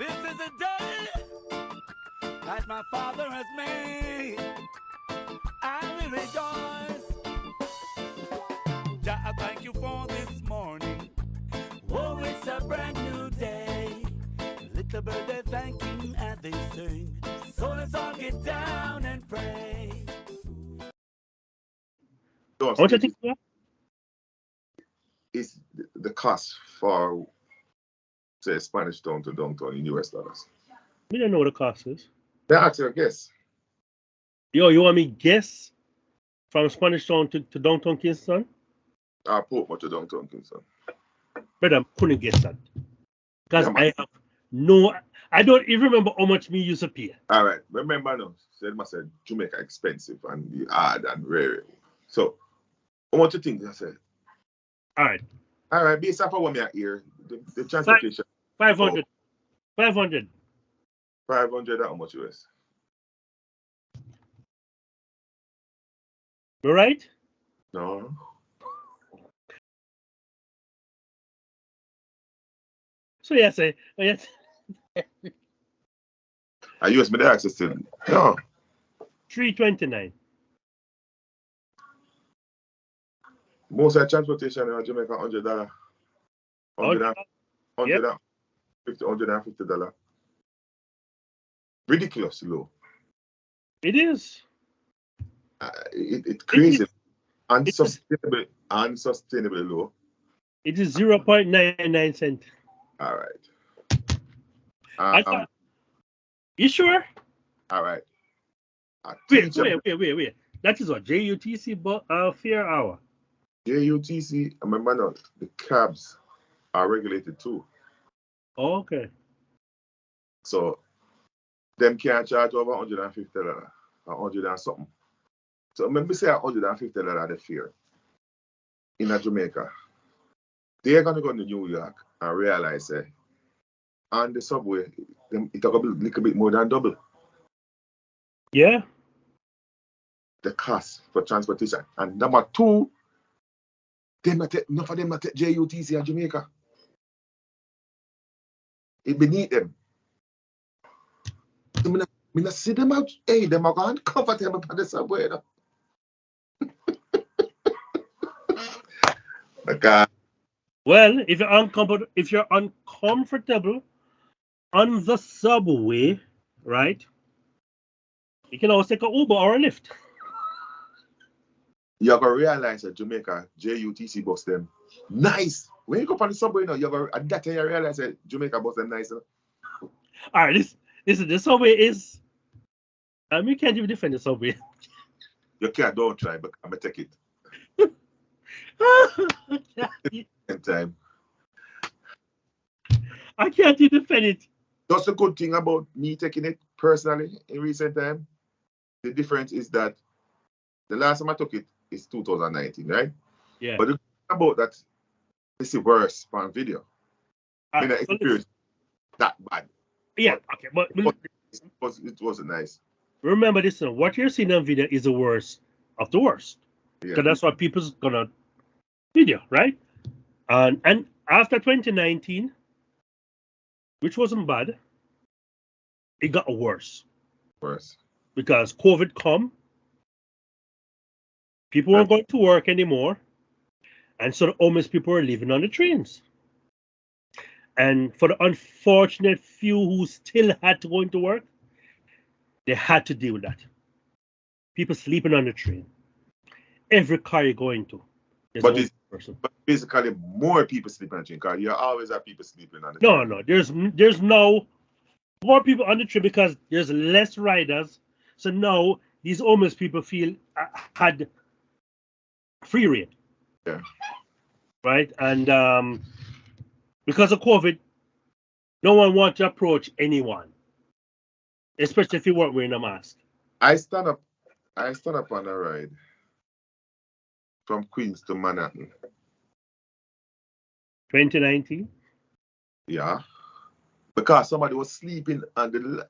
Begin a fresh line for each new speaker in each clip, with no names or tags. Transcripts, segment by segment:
This is a day that my Father has made. I will rejoice. Jah, I thank you for this morning. Oh, it's a brand new day. Little bird, they're thanking and they sing. So let's all get down and pray.
What do you think? Is the cost for, say, Spanish Town to downtown in US dollars?
We don't know what the cost is.
They ask you a guess.
Yo, you want me guess from Spanish Town to downtown Kingston?
Portmore to downtown Kingston.
But I couldn't guess that. Because
Yeah,
I have no, I don't even remember how much me used to pay.
All right. Remember now, said said Jamaica expensive and hard and rare. So, I want to think, I said.
All right.
All right, based off of what I hear, the transportation.
500. 500.
500, how much US?
You right?
No.
So yes, yes.
I use my access to no.
329.
Most of the transportation in Jamaica $100. $150. Ridiculous low.
It is.
It's crazy. Unsustainable low.
It is 0.99 cent.
All right.
I thought, you sure?
All right.
Wait. That is what JUTC fare hour.
JUTC, remember now, the cabs are regulated too.
Oh, okay.
So them can't charge over $150 or 100 and something. So remember say $150 the fare in Jamaica. They're gonna go to New York and realize on the subway it's a little bit more than double.
Yeah.
The cost for transportation. And number two, enough of them take JUTC in Jamaica. It beneath them. I mean, I see them out. Hey, them are going comfortable on the subway. No? Okay.
Well, if you're uncomfortable on the subway, right? You can always take an Uber or a Lyft.
You're gonna realize that Jamaica JUTC bus them nice. When you go on the subway now, at that time you realize that Jamaica bus them nice.
All right, the subway is. You can't even defend the subway.
You can't, don't try, but I'm gonna take it. In time.
I can't even defend it.
That's the good thing about me taking it personally in recent time. The difference is that the last time I took it is 2019, right?
Yeah.
But the thing about that, this is worse on video. I mean, experience that bad.
Yeah, okay, but
it wasn't nice.
Remember this, what you're seeing on video is the worst of the worst. Because that's what people's gonna video, right? And after 2019, which wasn't bad, it got worse.
Worse.
Because COVID come, people weren't going to work anymore, and so the homeless people were living on the trains. And for the unfortunate few who still had to go into work, they had to deal with that. People sleeping on the train. Every car you go into,
but basically more people sleeping on the train, because you always have people sleeping on the train.
No, there's no more people on the train because there's less riders. So now these homeless people had free rein.
Yeah.
Right? And because of COVID, no one wants to approach anyone, especially if you weren't wearing a mask.
I stand up on a ride from Queens to Manhattan.
2019?
Yeah. Because somebody was sleeping on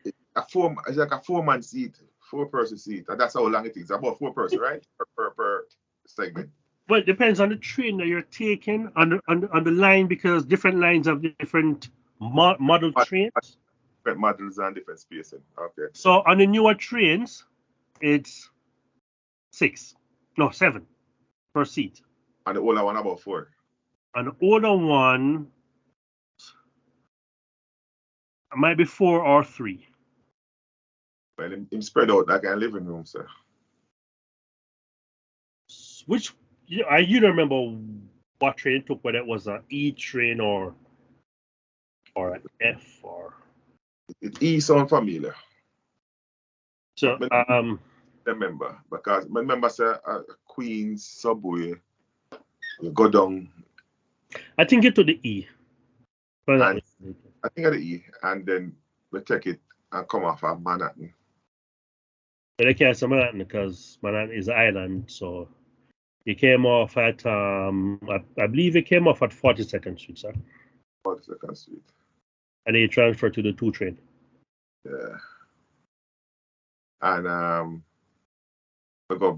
it's like a 4-man seat, 4-person seat, and that's how long it is. About 4 person, right? per segment.
Well, it depends on the train that you're taking on the line, because different lines have different model trains.
Different models and different spacing. Okay.
So on the newer trains, it's 7 per seat.
And the older one about 4.
And the older one might be 4 or 3.
Well, him spread out like a living room, sir.
Which you don't remember what train it took, whether it was an E train or an F or.
It E sound familiar.
So
remember because remember sir, Queens subway, you go down.
I think it to the E.
I think at the E, and then we take it and come off at Manhattan.
But I can't say Manhattan because Manhattan is an island, so it came off at I believe it came off at 42nd Street, sir.
42nd Street.
And they transferred to the 2 train.
Yeah. And we go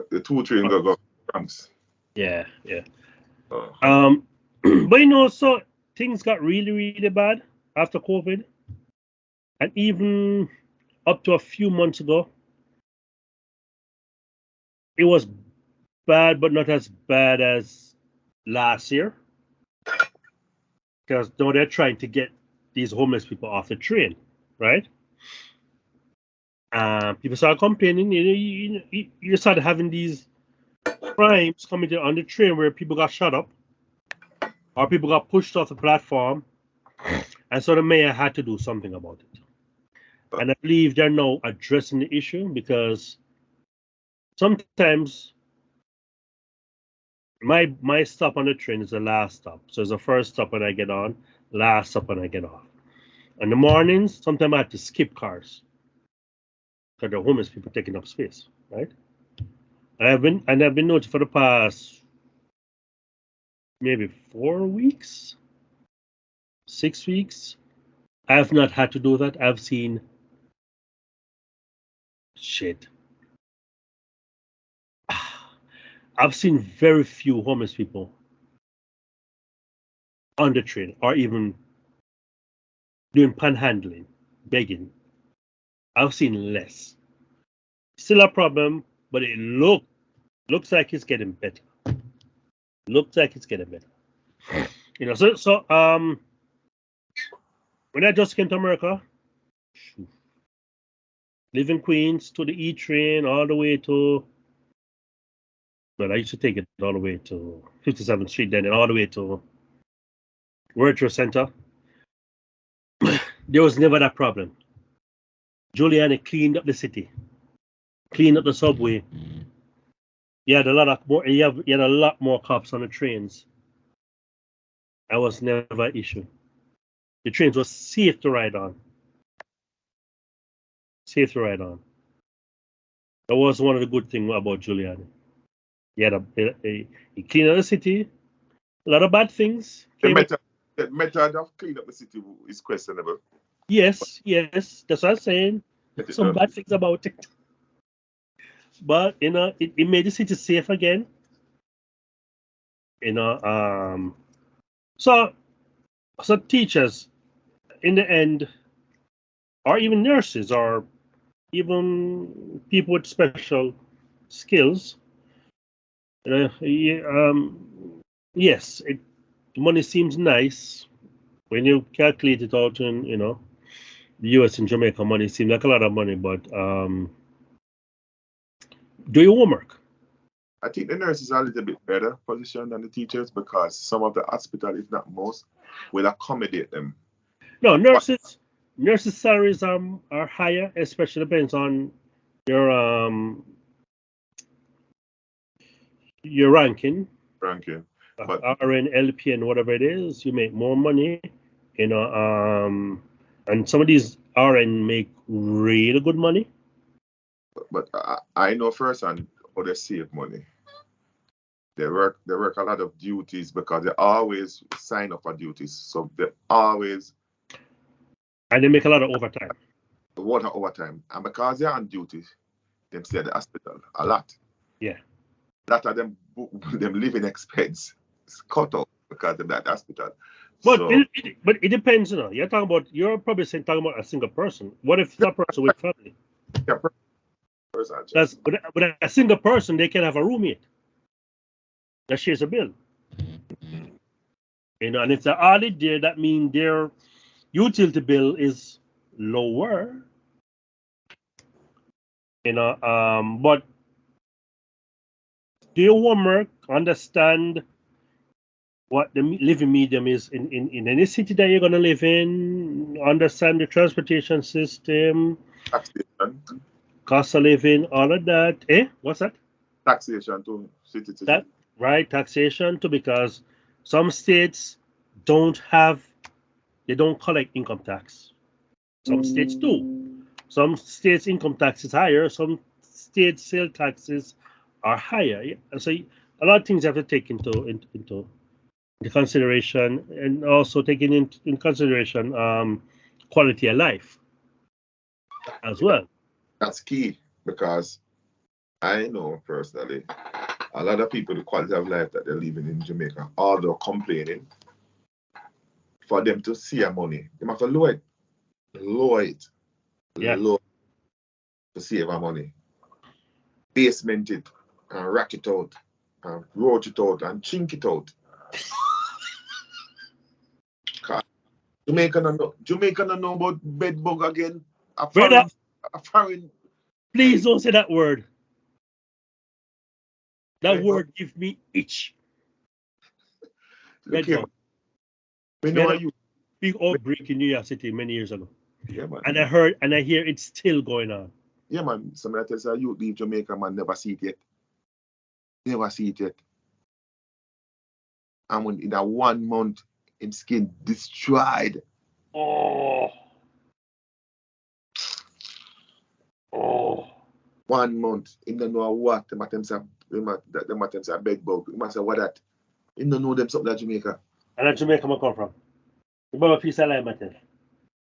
the 2 train go Bronx.
Yeah.
Oh.
But so things got really, really bad after COVID, and even up to a few months ago, it was bad, but not as bad as last year. Because now they're trying to get these homeless people off the train, right? People started complaining. You started having these crimes committed on the train where people got shot up or people got pushed off the platform, and so the mayor had to do something about it. And I believe they're now addressing the issue because sometimes my stop on the train is the last stop. So it's the first stop when I get on, last stop when I get off. In the mornings, sometimes I have to skip cars because the homeless people taking up space, right? I've been noticed for the past maybe 4 weeks, 6 weeks. I have not had to do that. I've seen shit. I've seen very few homeless people on the train or even doing panhandling, begging. I've seen less. Still a problem, but it looks like it's getting better. Looks like it's getting better. So when I just came to America, live in Queens to the E train all the way to. But I used to take it all the way to 57th Street, then and all the way to World Trade Center. There was never that problem. Giuliani cleaned up the city, cleaned up the subway. You had a lot more cops on the trains. That was never an issue. The trains were safe to ride on. That was one of the good things about Giuliani. He cleaned up the city. A lot of bad things.
The method of cleaning up the city is questionable.
Yes, that's what I'm saying. Some bad things about it. But it made the city safe again. So teachers, in the end, or even nurses, or even people with special skills, yes, money seems nice when you calculate it out in the U.S. and Jamaica. Money seems like a lot of money, but do your homework.
I think the nurses are a little bit better positioned than the teachers because some of the hospital, if not most, will accommodate them.
No, nurses salaries are higher, especially depends on your ranking.
But
RN, LPN, whatever it is, you make more money, and some of these RN make really good money.
But I know firsthand how they save money. They work a lot of duties because they always sign up for duties. So they always.
And they make a lot of overtime.
Overtime. And because they're on duty, they stay at the hospital a lot.
Yeah.
A lot of them living expense is cut off because they're at the hospital.
But
So
it depends, you know. You're probably talking about a single person. What if that person with family?
yeah, person
That's
just
with a single person, they can have a roommate that shares a bill. You know, and if they're already there, that means their utility bill is lower. You know, but do your homework, understand what the living medium is in any city that you're gonna live in, understand the transportation system,
taxation.
cost of living, all of that. What's that?
Taxation to city to
That
city.
right, taxation too, because some states don't have they don't collect income tax. Some states do. Some states income tax is higher. Some states sale taxes are higher. Yeah. So a lot of things you have to take into the consideration, and also taking in consideration quality of life as well.
That's key because I know personally a lot of people, the quality of life that they're living in Jamaica, although complaining, for them to see a money, they have to lower it,
Yeah.
lower to save our money. Basement it and rack it out and roach it out and chink it out. Jamaica don't know about bed bug again.
Brother,
A foreign
please don't say that word. That
bed bug.
word gives me itch.
Look
Bed
here,
bug.
we
We
know
had
how
a
you.
big outbreak in New York City many years ago,
Yeah, man.
and I hear it's still going on.
Yeah, man. Somebody tells you leave Jamaica, man, never see it yet. Never see it yet. And when in that 1 month, him skin destroyed.
Oh, oh.
1 month. Him don't know what. Them attempts are bed bug. He must say what that. Him don't know them something like Jamaica.
And that's Jamaica I come from. The Baba piece of line, matter.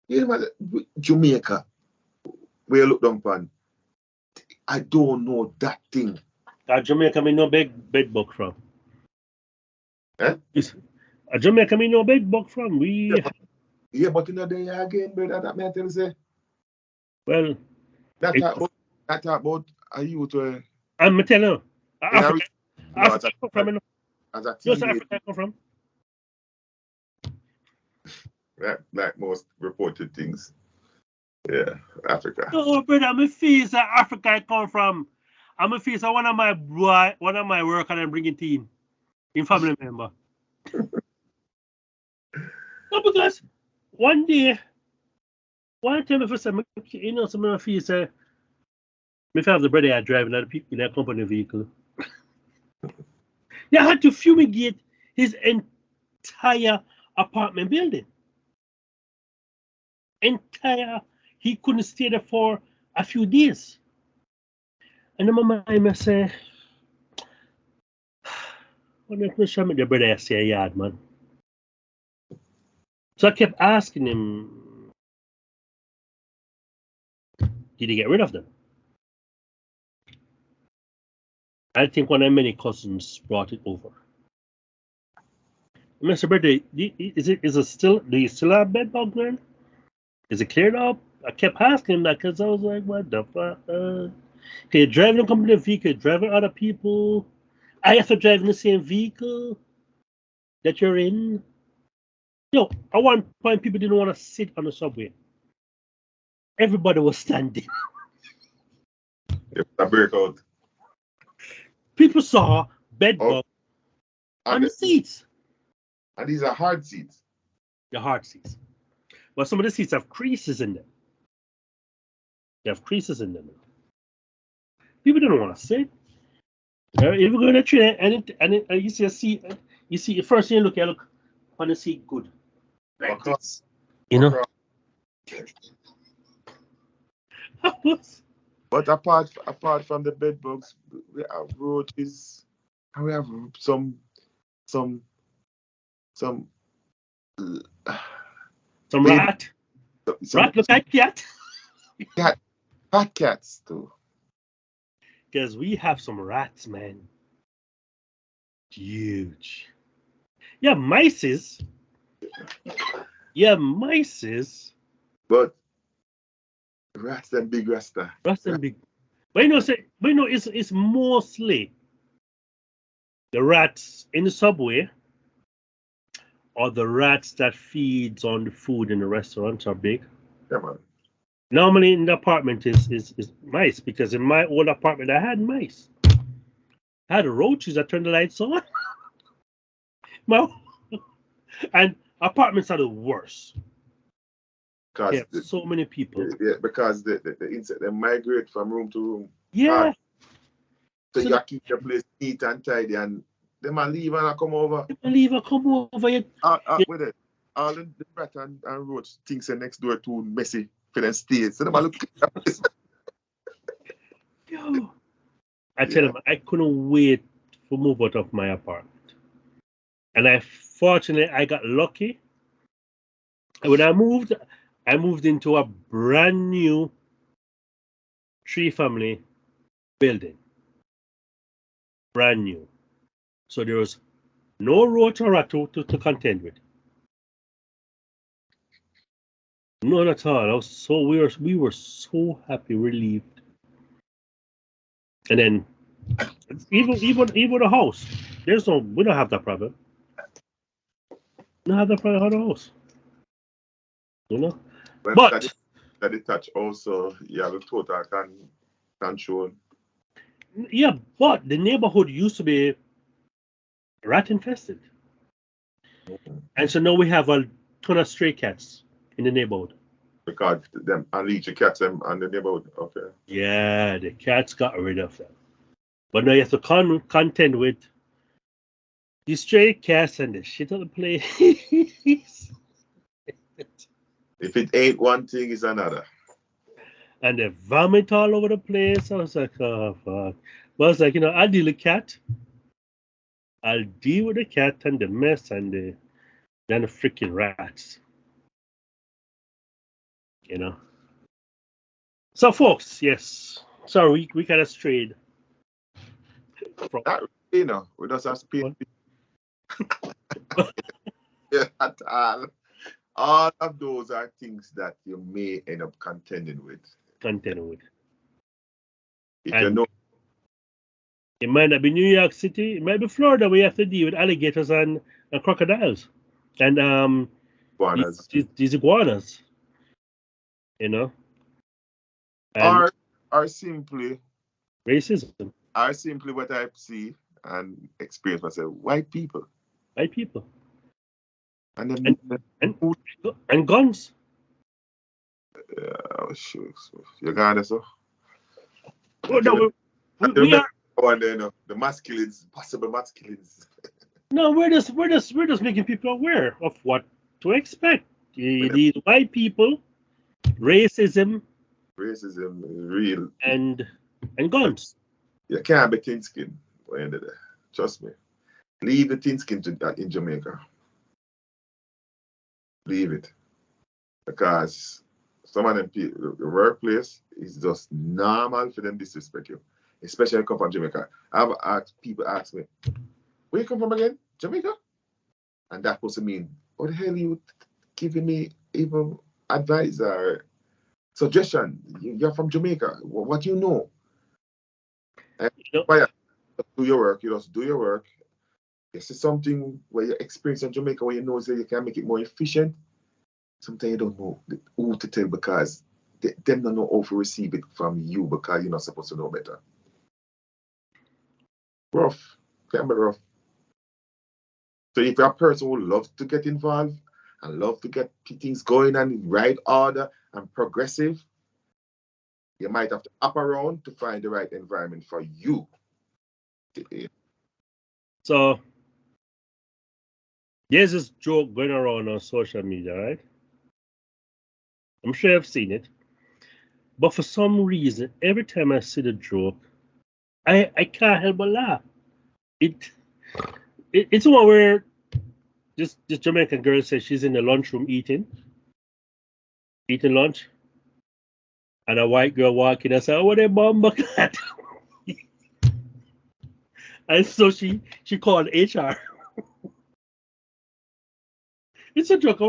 Yeah, man. Jamaica. Where you look down upon. I don't know that thing.
Jamaica me no bed bug from.
Eh?
Jamaica me no bed bug from.
But you know there again, brother, that man tell you say.
Well,
That talk about a youth
I'm telling you,
in a
Africa
no,
come from.
as a
You know,
teenage,
Africa come from.
like most reported things. Yeah, Africa.
No, brother, I'm a feel that Africa I come from. I'm a feel that one of my work and I'm bringing team in family member. No, because one day, one time, if I say, you know, some of my feel say, if I have the brother I driving other people in their company vehicle, they had to fumigate his entire apartment building. He couldn't stay there for a few days. And then my mind say, what if I show me the brother I say yard, man? So I kept asking him, did he get rid of them? I think one of many cousins brought it over. Mr. Brother, is it still, do you still have bed bug, man? Is it cleared up? I kept asking him that because I was like, what the fuck? You're driving a company vehicle, you're driving other people. I have to drive in the same vehicle that you're in. Yo, at one point, people didn't want to sit on the subway. Everybody was standing.
If a breakout.
People saw bed bug on the seats.
And these are hard seats.
The hard seats. But some of the seats have creases in them. They have creases in them. People don't want to sit. If you go to the train and you see a seat, you see the first thing you look on the seat good. Like this. You know?
But apart from the bed bugs, we have roaches, and we have some
rat. Rat look like cat.
Fat cats too.
Because we have some rats, man. Huge. Yeah, mices. Yeah, mice.
But rats them big rasta.
Rats and big. But it's mostly the rats in the subway or the rats that feeds on the food in the restaurants are big.
Yeah, man.
Normally in the apartment is mice, because in my old apartment I had mice. I had roaches. I turned the lights on. And apartments are the worst.
Because
Yeah, so many people.
because the insect they migrate from room to room.
Yeah.
So you gotta keep the place neat and tidy, and they might leave and I come over.
Leave or come over.
With it. All the rat and roach things are next door too messy for them stay. So they might look at that place.
Yo. I tell them I couldn't wait to move out of my apartment. And fortunately I got lucky. When I moved into a brand new 3-family building. Brand new. So there was no roach or rat to contend with. None at all. We were so happy, relieved. And then even the house, we don't have that problem. We don't have that problem at the house. You know? But
that it touch also, yeah, the total control.
Yeah, but the neighborhood used to be rat infested. And so now we have a ton of stray cats in the neighborhood.
Because them unleash the cats them on the neighborhood. Okay.
Yeah, the cats got rid of them. But now you have to contend with the stray cats and the shit on the place.
If it ain't one thing, it's another.
And they vomit all over the place. I was like, oh fuck. But I was like, I'll deal with the cat. I'll deal with the cat and the mess and the freaking rats. So folks, yes. Sorry, we kind of strayed.
Not really, we just have to pay. At all. All of those are things that you may end up contending with. If you know.
It might not be New York City. It might be Florida, where you have to deal with alligators and crocodiles. And
iguanas.
These iguanas. And
or simply
racism.
Or simply what I see and experience myself. White people. And
guns.
Oh, shoot. You got it, so?
Oh, no, we are.
And then the masculines, possible masculines.
No, we're just making people aware of what to expect. These white people, racism
is real.
And guns.
You can't be thin skin by the end of the day. Trust me. Leave the thin skin in Jamaica. Leave it. Because some of them people, the workplace is just normal for them to disrespect you. Especially when you come from Jamaica. People ask me, where you come from again? Jamaica? And that supposed to mean, what the hell are you giving me even advice or suggestion? You're from Jamaica. What do you know? Do your work. You just do your work. This is something where you experience in Jamaica where you know that you can make it more efficient. Sometimes you don't know who to tell because they don't know how to receive it from you because you're not supposed to know better. Rough. Can be rough. So if you're a person who loves to get involved and love to get things going and right order and progressive, you might have to up around to find the right environment for you.
So there's this joke going around on social media, right? I'm sure I've seen it. But for some reason, every time I see the joke, I can't help but laugh. It's one where this Jamaican girl says she's in the lunchroom eating lunch, and a white girl walking and say, "Oh, what a bomb cat!" And so she called HR. It's a joke.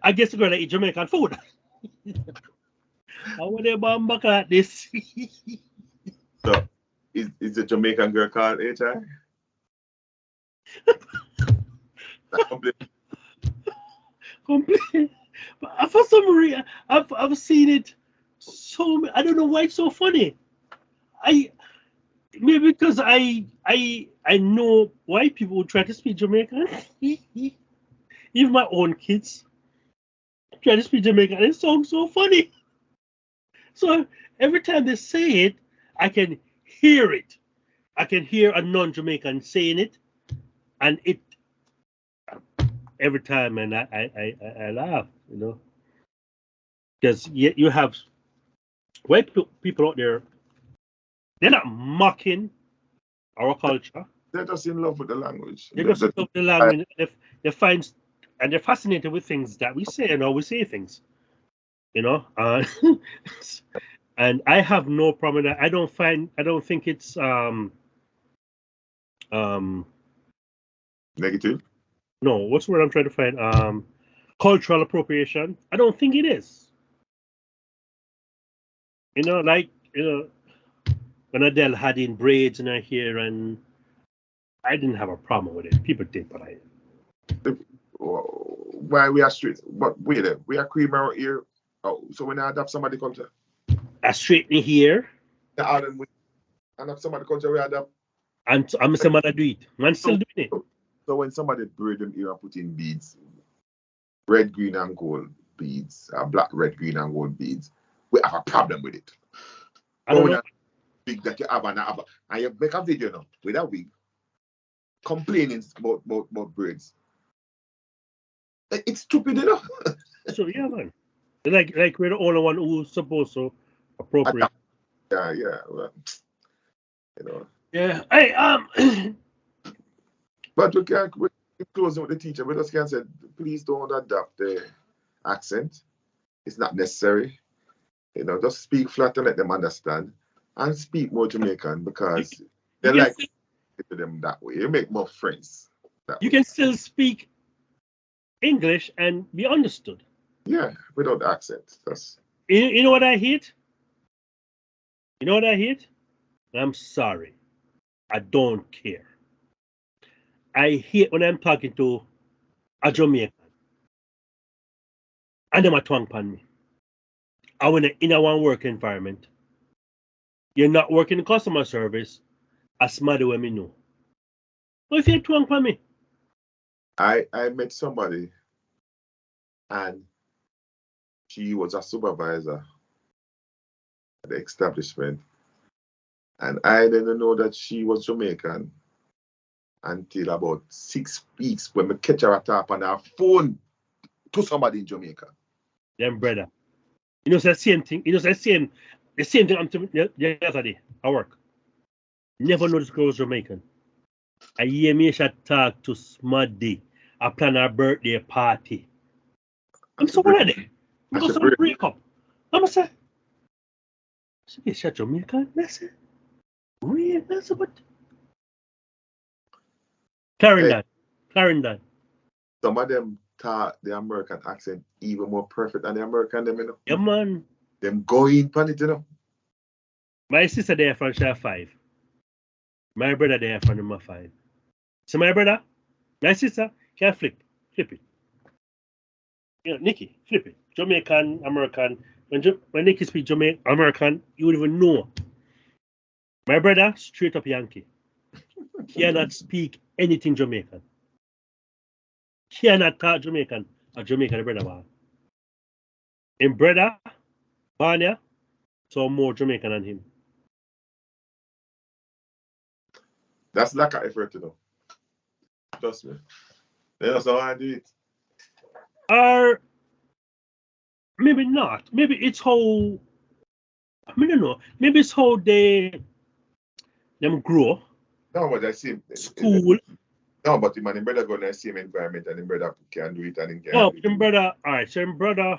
I guess they're gonna eat Jamaican food. I want them back like this.
So, is the Jamaican girl called HI?
Complete. But for some reason, I've seen it so. I don't know why it's so funny. I maybe because I know why people would try to speak Jamaican. Even my own kids try to speak Jamaican. It sounds so funny. So every time they say it, I can hear it. I can hear a non-Jamaican saying it, and it every time, and I laugh, because you have white people out there. They're not mocking our culture.
They're just in love with the language.
They just love the language. They find and they're fascinated with things that we say and how we say things. And I have no problem with that. I don't think it's
negative.
No, what's the word I'm trying to find? Cultural appropriation. I don't think it is. When Adele had in braids in her hair, and I didn't have a problem with it. People did, but I.
Why we are straight? But wait, we are cream our ear. Oh, so when I adapt somebody culture,
I straighten here.
And adapt somebody culture, we adapt.
And I'm saying, man, I do it. Man, still doing it.
So when somebody braid them ear and put in beads, red, green, and gold beads, black, red, green, and gold beads, we have a problem with it.
I don't know.
Wig that you have and you make a video now with that wig complaining about braids. It's stupid,
So yeah, man. Like we're the only one who's supposed to appropriate.
Yeah. Well,
Yeah. Hey,
But we can't closing with the teacher. We just can't say, please don't adapt the accent. It's not necessary. Just speak flat and let them understand. And speak more Jamaican because they like to them that way. You make more friends.
You can still speak English and be understood.
Yeah, without accent.
You know what I hate? You know what I hate? I'm sorry. I don't care. I hate when I'm talking to a Jamaican and them a twang upon me. I want in a one work environment. You're not working in customer service, as somebody when me know. What if you twang upon me?
I met somebody and she was a supervisor at the establishment. And I didn't know that she was Jamaican until about 6 weeks when we catch her at top on her phone to somebody in Jamaica.
Them brother. It's the same thing. It's the same thing I'm doing the other day at work. Never know this girl was Jamaican. I hear me talk to Smuddy. I plan her birthday party. I'm so ready. Because I'm break up. I'm going to say, she's Jamaican. I said, really? That's what? Clarendon.
Some of them taught the American accent even more perfect than the American them,
Yeah, man.
Them going on it,
My sister there from Shah 5. My brother there from number 5. So my brother, my sister can flip it. Nikki, flip it. Jamaican, American. When Nikki speak Jamaican, American, you would even know. My brother, straight up Yankee. Cannot speak anything Jamaican. Cannot talk Jamaican. A Jamaican brother man. In brother, Banya, so more Jamaican than him.
That's lack of effort, Trust me. That's how I do it.
Or maybe not. Maybe it's how I don't know. Maybe it's how them grow.
No, but I see
School.
No, but the man, brother go in the same environment and the brother can do it and he can.
No, him brother, alright, so him brother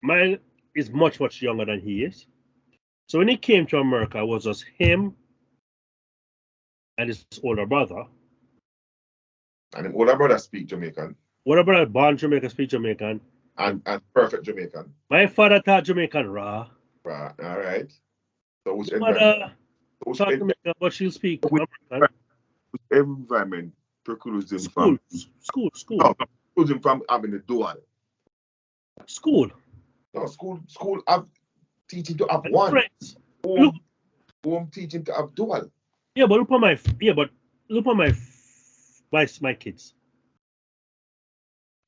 mine is much younger than he is. So when he came to America, it was just him and his older brother.
And him older brother speak Jamaican.
What about born Jamaican, speak Jamaican?
And perfect Jamaican.
My father taught Jamaican raw.
Right. All right. So which
My
environment?
mother taught Jamaican, but she'll speak
Which
American.
environment precludes him
School.
No, precludes him from having a dual.
School.
No, school have teaching to have one.
Friends.
Home teaching to have dual.
Yeah, but look at my kids.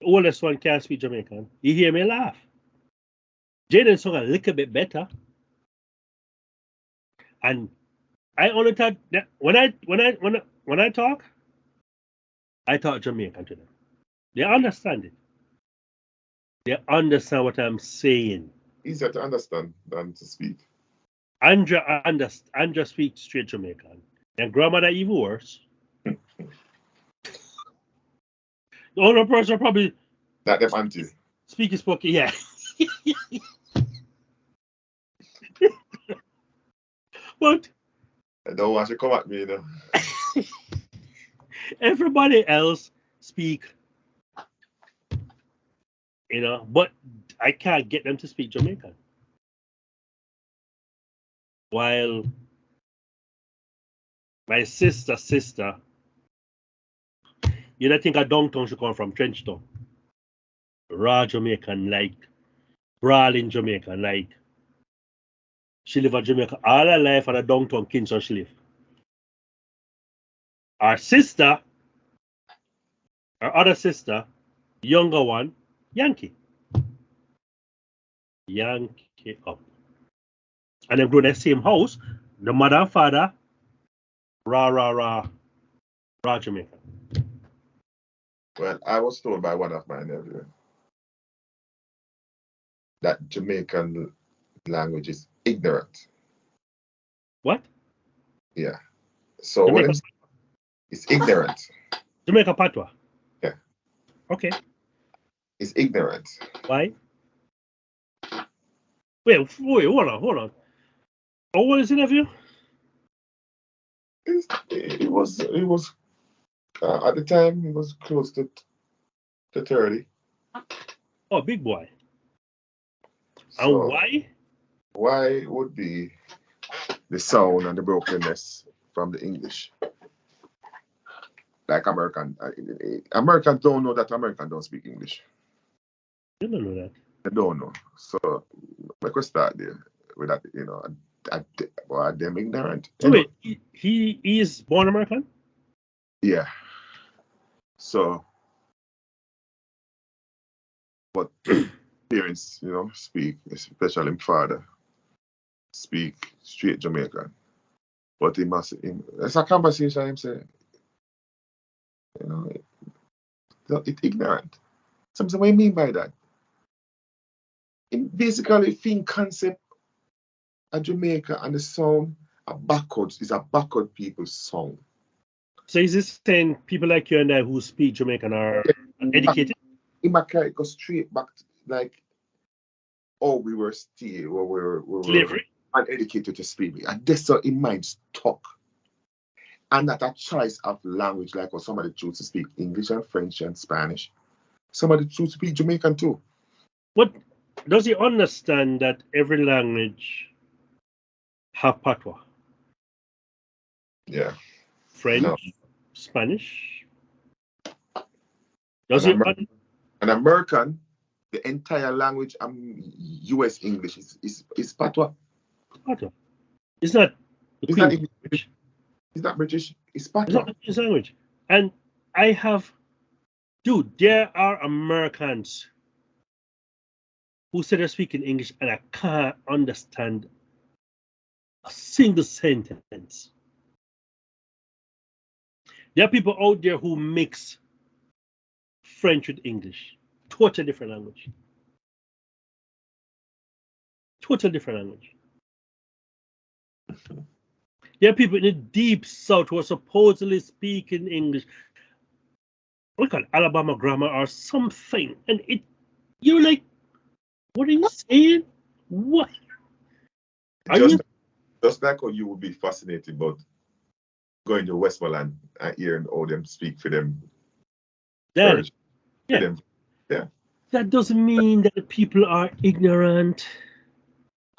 The oldest one can't speak Jamaican. You hear me laugh. Jaden sung a little bit better. And I only thought that when I talk, I talk Jamaican to them. They understand it. They understand what I'm saying.
Easier to understand than to speak.
Andra speaks straight Jamaican. And grandmother even worse. The older person probably
Not them aunties.
speaking spoken, yeah. But
I don't want you to come at me, you know.
everybody else speak, but I can't get them to speak Jamaican. While my sister, you don't think a downtown should come from Trenchtown. Raw Jamaican, like brawling Jamaican, like she live in Jamaica all her life and a downtown Kingston she live. Our sister, our other sister, younger one, Yankee up. And they grew in the same house. The mother and father, raw Jamaican.
Well, I was told by one of my nephews that Jamaican language is ignorant.
What?
Yeah. So what it's ignorant.
Jamaica patois.
Yeah.
Okay.
It's ignorant.
Why? Wait, hold on. How old is the nephew?
It was at the time he was close to 30.
Oh, big boy.
So
And why?
Why would be the sound and the brokenness from the English? Like Americans don't know that Americans don't speak English.
You don't know that.
They don't know. So I could start there with that, them ignorant.
So wait, he is born American?
Yeah. So, but parents, speak, especially my father, speak straight Jamaican. But it's a conversation him say, it's ignorant. Something what I mean by that? Basically, think concept of Jamaica and the sound is a backward people's song.
So is this saying people like you and I who speak Jamaican are educated?
It might go straight back to, like, we were still, or we were
slavery,
uneducated to speak. And that's so it might stuck. And that a choice of language, like somebody choose to speak English and French and Spanish. Somebody choose to speak Jamaican too.
But does he understand that every language have patois?
Yeah.
French,
No.
Spanish.
An American, the entire language, U.S. English is patois.
Patois. It's not.
It's not English. It's not British. It's patois.
It's not British language. And there are Americans who say they're speaking English and I can't understand a single sentence. There are people out there who mix French with English. Totally different language. There are people in the deep south who are supposedly speaking English. Look at Alabama grammar or something. And you're like, what are you saying? What?
Just like how you would be fascinated about going to Westmoreland and hearing all them speak for them
Then,
Urge.
yeah.
Them. Yeah.
That doesn't mean that the people are ignorant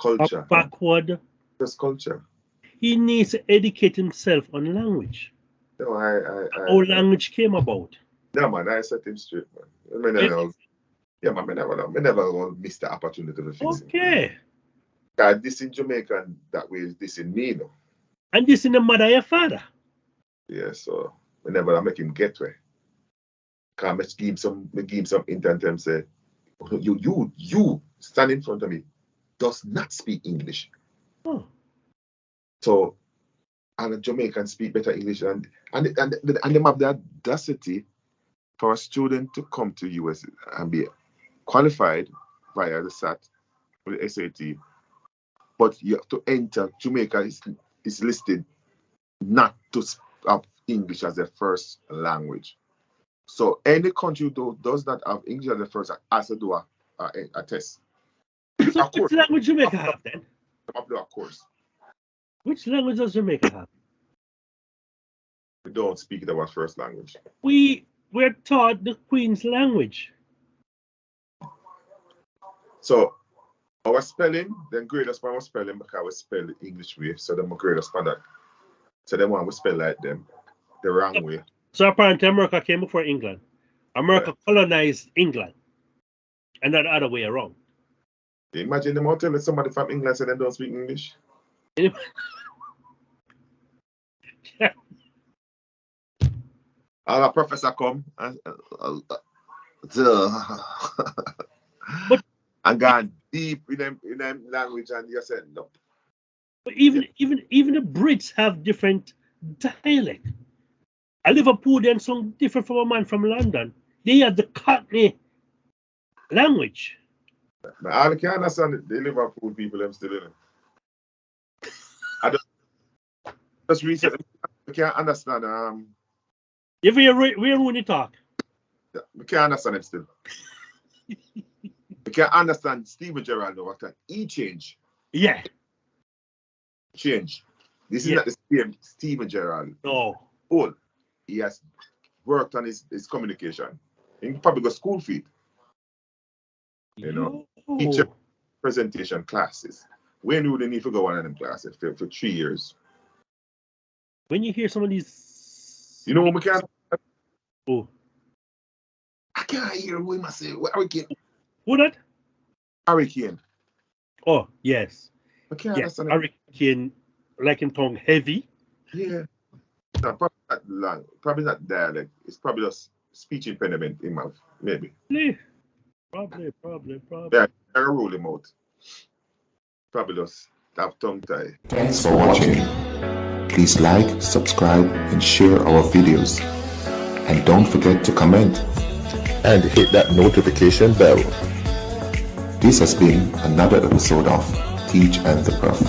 or
Culture.
backward.
Just culture.
He needs to educate himself on language.
No,
How language came about.
no, man, I set him straight, man. Yeah, man, I never will miss the opportunity to fix him.
Okay.
God, this in Jamaica that way is this in me, no.
And this in the mother of your father.
Yeah, so whenever I make him get way. Cause I give him some intent and say, you stand in front of me, does not speak English.
Oh.
So and a Jamaican speak better English and they have the audacity for a student to come to US and be qualified via the SAT or the SAT, but you have to enter Jamaica is listed not to have English as their first language. So any country does not have English as their first has to do a test.
So which language Jamaica have then?
Of course.
Which language does Jamaica have?
We don't speak it our first language.
We're taught the Queen's language.
So our spelling, then grade us by our spelling because we spell the English way, so then we grade us by that. So then when we spell like them, the wrong way.
So apparently America came before England. America colonized England. And not the other way around.
Imagine them all telling somebody from England say they don't speak English. Our professor come and and gone deep in them language and you said no.
But even the Brits have different dialect. A Liverpoolian song different from a man from London. They have the Cockney language.
But I can understand the Liverpool people them still in it. I just recently I can't understand
If we're when you talk.
we can't understand it still. We can't understand Steven Gerrard though after he change.
Yeah.
Change. This is not the same Steven Gerrard.
No.
All he has worked on his communication. He probably got school feed. You know, teacher presentation classes. When would they need to go on in them classes for 3 years?
When you hear some of these,
you know what we can't.
Oh,
I can't hear what I say. Hurricane.
Who that?
Hurricane.
Oh yes.
I can't understand.
Hurricane, like in tongue, heavy.
Yeah. No, probably not long. Probably not dialect. It's probably just speech impediment in mouth. Maybe.
Probably.
Yeah, I rule him out. Probably just have tongue tie.
Thanks for watching. Please like, subscribe, and share our videos. And don't forget to comment.
And hit that notification bell.
This has been another episode of Teach and the Prof.